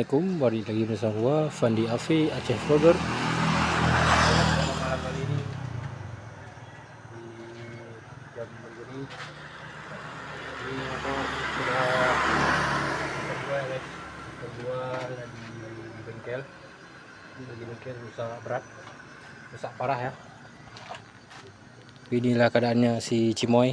Assalamualaikum, balik lagi bersama gua Fandi Afi Aceh Vlogger. Malam kali ini di jam begini ini motor sudah kedua lagi di bengkel. Ini lagi bengkel rusak berat, rusak parah ya. Inilah keadaannya si Cimoy.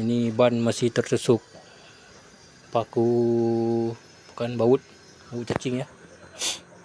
Ini ban masih tertusuk paku, bukan baut cacing ya.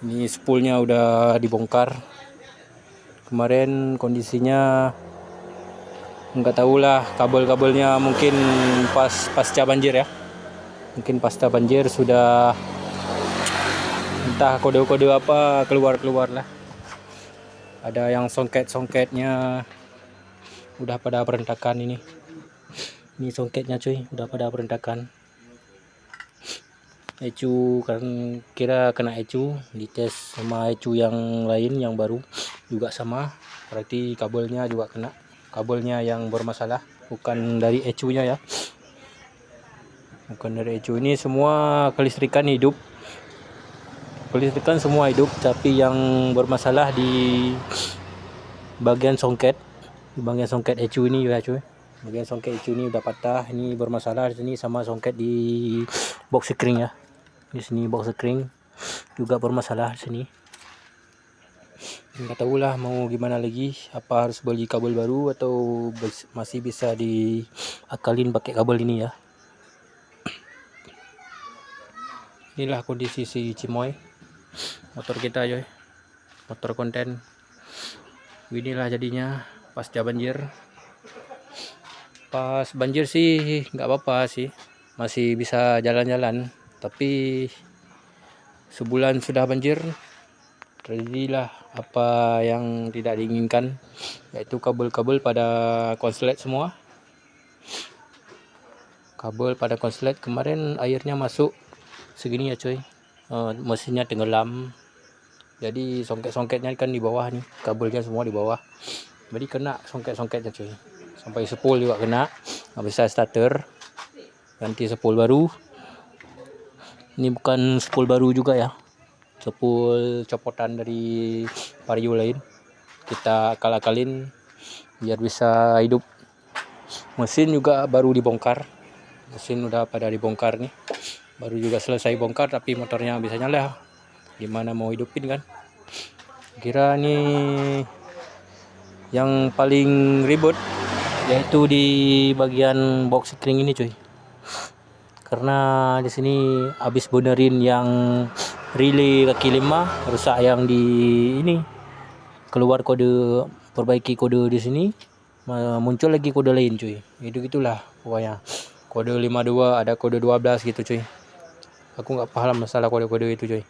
Ini spoolnya udah dibongkar. Kemarin kondisinya nggak tahulah, kabel-kabelnya mungkin pasca banjir ya. Mungkin pasca banjir sudah entah kode-kode apa keluar lah. Ada yang songket-songketnya udah pada berantakan ini. Ini songketnya cuy, udah pada berantakan. Ecu kan kira kena ecu, dites sama ecu yang lain yang baru juga sama, berarti kabelnya juga kena, kabelnya yang bermasalah, bukan dari ecunya ya, bukan dari ecu. Ini semua kelistrikan hidup, kelistrikan semua hidup, tapi yang bermasalah di bagian songket, di bagian songket ecu ini ya cuy. Bagian songket ecu ini udah patah, ini bermasalah di sini, sama songket di box spring ya. Di sini box spring juga bermasalah di sini. Nggak tahu lah mau gimana lagi, apa harus beli kabel baru atau masih bisa diakalin pakai kabel ini ya. Inilah kondisi si Cimoy, motor kita coy, motor konten. Inilah jadinya pasca banjir. Pas banjir sih nggak apa-apa sih, masih bisa jalan-jalan. Tapi sebulan sudah banjir, terjadilah apa yang tidak diinginkan, yaitu kabel-kabel pada konslet semua. Kabel pada konslet kemarin airnya masuk segini ya cuy, mesinnya tenggelam. Jadi songket-songketnya kan di bawah nih, kabelnya semua di bawah. Jadi kena songket-songketnya cuy. Sampai spool juga kena, nggak bisa starter. Ganti spool baru. Ini bukan spool baru juga ya, spool copotan dari vario lain. Kita akal-akalin biar bisa hidup. Mesin juga baru dibongkar, mesin udah pada dibongkar nih, baru juga selesai bongkar, tapi motornya bisa nyala. Gimana mau hidupin kan? Kira nih yang paling ribet yaitu di bagian box spring ini cuy. Karena di sini habis benerin yang relay kaki 5 rusak, yang di ini keluar kode, perbaiki kode di sini, muncul lagi kode lain cuy. Itu gitulah pokoknya. Kode 52 ada kode 12 gitu cuy. Aku nggak paham masalah kode-kode itu cuy.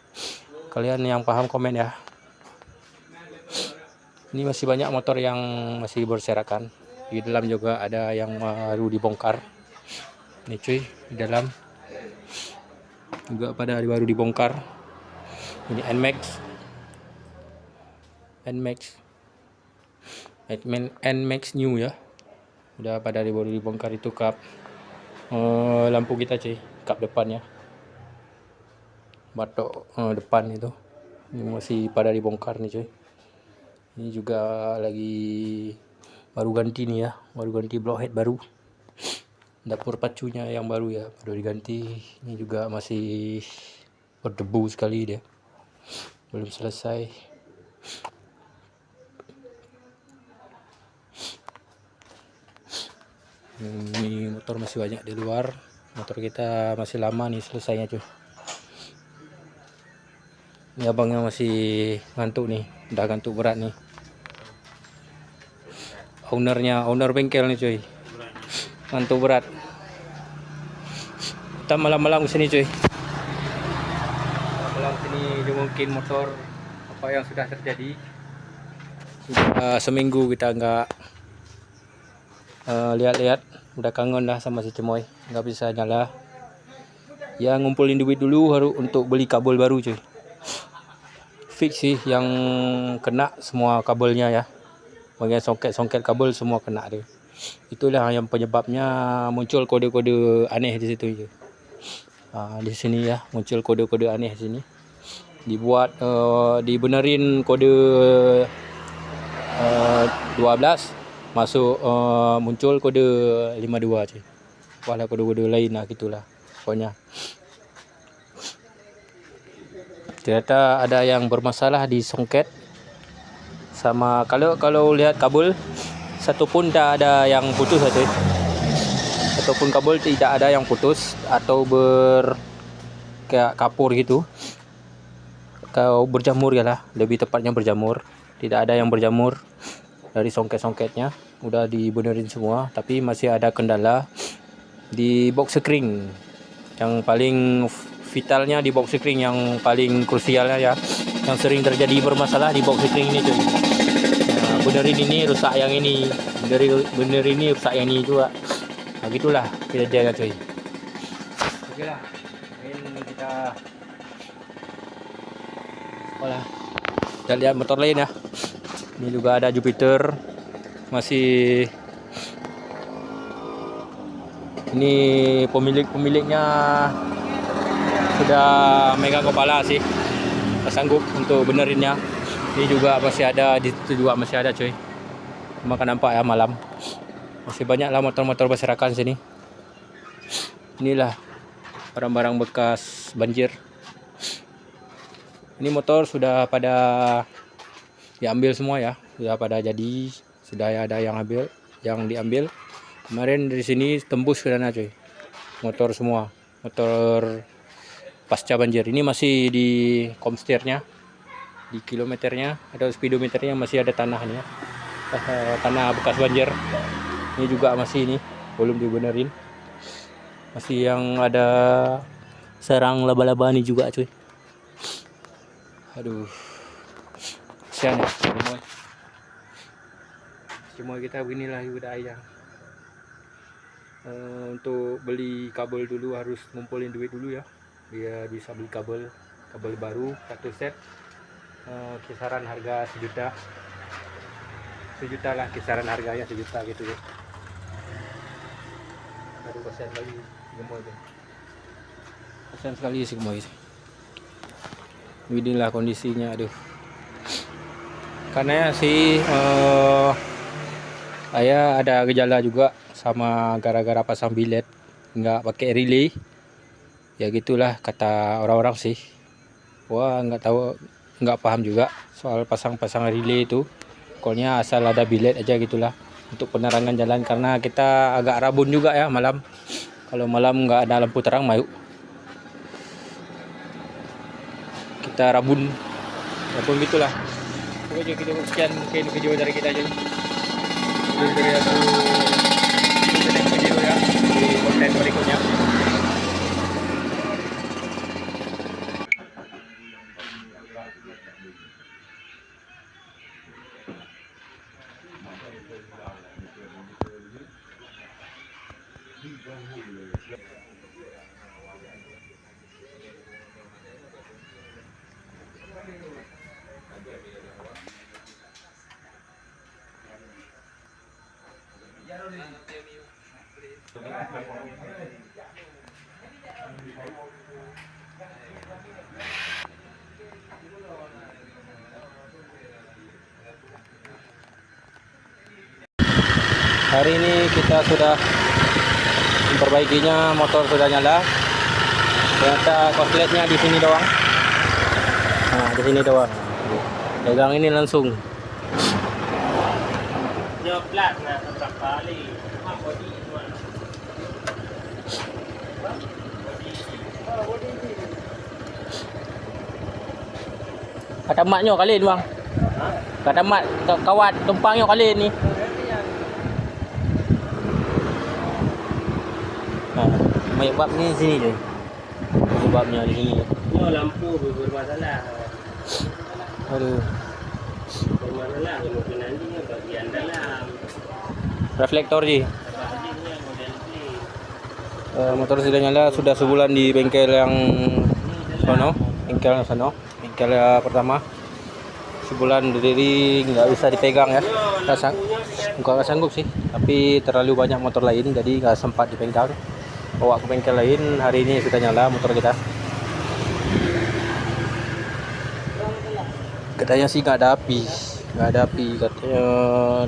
Kalian yang paham komen ya. Ini masih banyak motor yang masih berserakan. Di dalam juga ada yang baru dibongkar. Nih cuy, di dalam juga pada baru dibongkar. Ini NMAX new ya, udah pada baru dibongkar. Itu kap lampu kita cuy, kap depannya, batok depan itu ini masih pada dibongkar nih cuy. Ini juga lagi baru ganti nih ya, baru ganti blockhead baru. Dapur pacunya yang baru ya, baru diganti. Ini juga masih berdebu sekali dia, belum selesai. Ini motor masih banyak di luar, motor kita masih lama nih selesainya cuy. Ini abangnya masih ngantuk nih, udah ngantuk berat nih. Owner bengkel nih cuy, ngantuk berat. Kita malam-malam kesini cuy, malam sini jungkin motor. Apa yang sudah terjadi, sudah seminggu kita nggak lihat-lihat, udah kangen dah sama si Cimoy, nggak bisa nyala ya. Ngumpulin duit dulu harus untuk beli kabel baru cuy. Fix sih yang kena semua kabelnya ya, bagian songket kabel semua kena deh. Itulah yang penyebabnya muncul kode-kode aneh di situ cuy. Di sini ya muncul kode-kode aneh di sini. Dibuat dibenerin kode 12 masuk muncul kode 52 cuy. Walau kode-kode lain lah gitulah pokoknya. Ternyata ada yang bermasalah di songket sama kalau lihat kabel satu pun tak ada yang putus aja. Ataupun kabel tidak ada yang putus atau kayak kapur gitu. Kau berjamur ya lah, lebih tepatnya berjamur. Tidak ada yang berjamur dari songket-songketnya. Udah dibenerin semua, tapi masih ada kendala di box screen. Yang paling vitalnya di box screen, yang paling krusialnya ya, yang sering terjadi bermasalah di box screen ini cuy. Nah, benerin ini rusak yang ini, bener ini rusak yang ini juga. Nah, gitulah kejadiannya cuy. Oke lah, ini kita kita lihat motor lain ya. Ini juga ada Jupiter, masih ini pemiliknya sudah megang kepala sih, tak sanggup untuk benerinnya. Ini juga masih ada, di situ juga masih ada cuy. Cuma kan nampak ya malam, masih banyak lah motor-motor berserakan sini. Inilah barang-barang bekas banjir. Ini motor sudah pada diambil semua ya, sudah pada jadi, sudah ada yang diambil. Kemarin dari sini tembus ke sana cuy, motor semua, motor pasca banjir. Ini masih di komsternya, di kilometernya atau speedometernya masih ada tanahnya, tanah bekas banjir. Ini juga masih ini belum dibenerin, masih yang ada serang laba-laba ini juga cuy. Aduh, kasihan ya semua kita beginilah udah ayang. Untuk beli kabel dulu harus ngumpulin duit dulu ya, biar bisa beli kabel baru satu set. Kisaran harga 1 juta lah, kisaran harganya 1 juta gitu ya. Aduh, kasihan lagi gemoy itu, kasihan sekali si gemoy itu. Inilah kondisinya, aduh. Karena sih saya ada gejala juga sama gara-gara pasang bilet nggak pakai relay. Ya gitulah kata orang-orang sih. Wah, nggak tahu, nggak paham juga soal pasang relay itu. Pokoknya asal ada bilet aja gitulah untuk penerangan jalan, karena kita agak rabun juga ya malam. Kalau malam nggak ada lampu terang, mayu kita rabun gitulah. Oke, kita sekian mungkin video dari kita aja. Dari aku video ya di konten berikutnya. Hari ini kita sudah memperbaikinya, motor sudah nyala. Ternyata kosletnya di sini doang. Nah, di sini doang. Pegang ini langsung. Kata maknya kali ni bang. Kata mak kawat tumpangnya kali ni. Bab ni sini je. Sebabnya di sini. Oh, lampu bermasalah. Aduh. Bermasalah mungkin nantinya bagian dalam. Reflektor je. Motor sudah nyala, sudah sebulan di bengkel yang sono, bengkel pertama. Sebulan berdiri, nggak bisa dipegang ya. Nggak sanggup sih, tapi terlalu banyak motor lain jadi nggak sempat dipegang. bawa ke bengkel lain. Hari ini sudah nyala motor kita. Katanya sih nggak ada api, katanya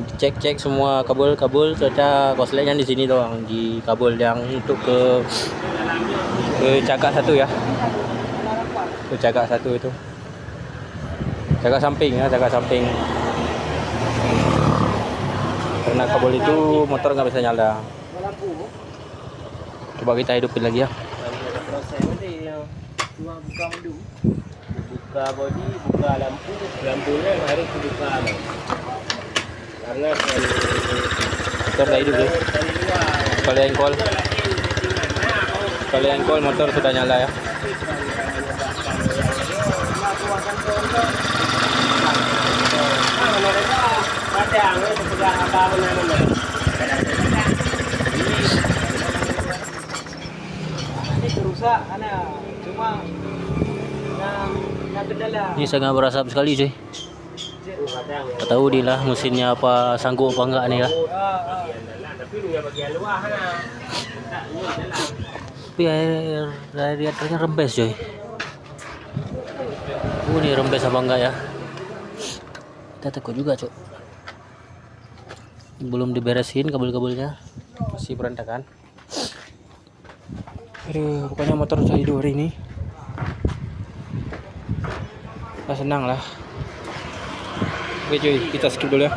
dicek semua kabel ternyata korsletnya di sini doang, di kabel yang untuk ke cagak satu ya, ke cagak satu itu, cagak samping ya, cagak samping. Karena kabel itu motor nggak bisa nyala. Coba kita hidupin lagi ya. Ada proses nanti yang buka dulu. Buka bodi, buka lampunya harus dibuka bang. Karena Motor udah hidup deh. Sekali engkol motor sudah nyala ya. Ini sangat berasap sekali cuy. Tak tahu dia lah mesinnya apa, sanggup apa enggak nih lah. Tapi air radiatornya rembes cuy. Ini rembes apa enggak ya? Kita takut juga cuy. Belum diberesin kabel-kabelnya, masih berantakan. Aduh, pokoknya motor saya hidup hari ini. Senang lah. Oke cuy, kita skip dulu ya.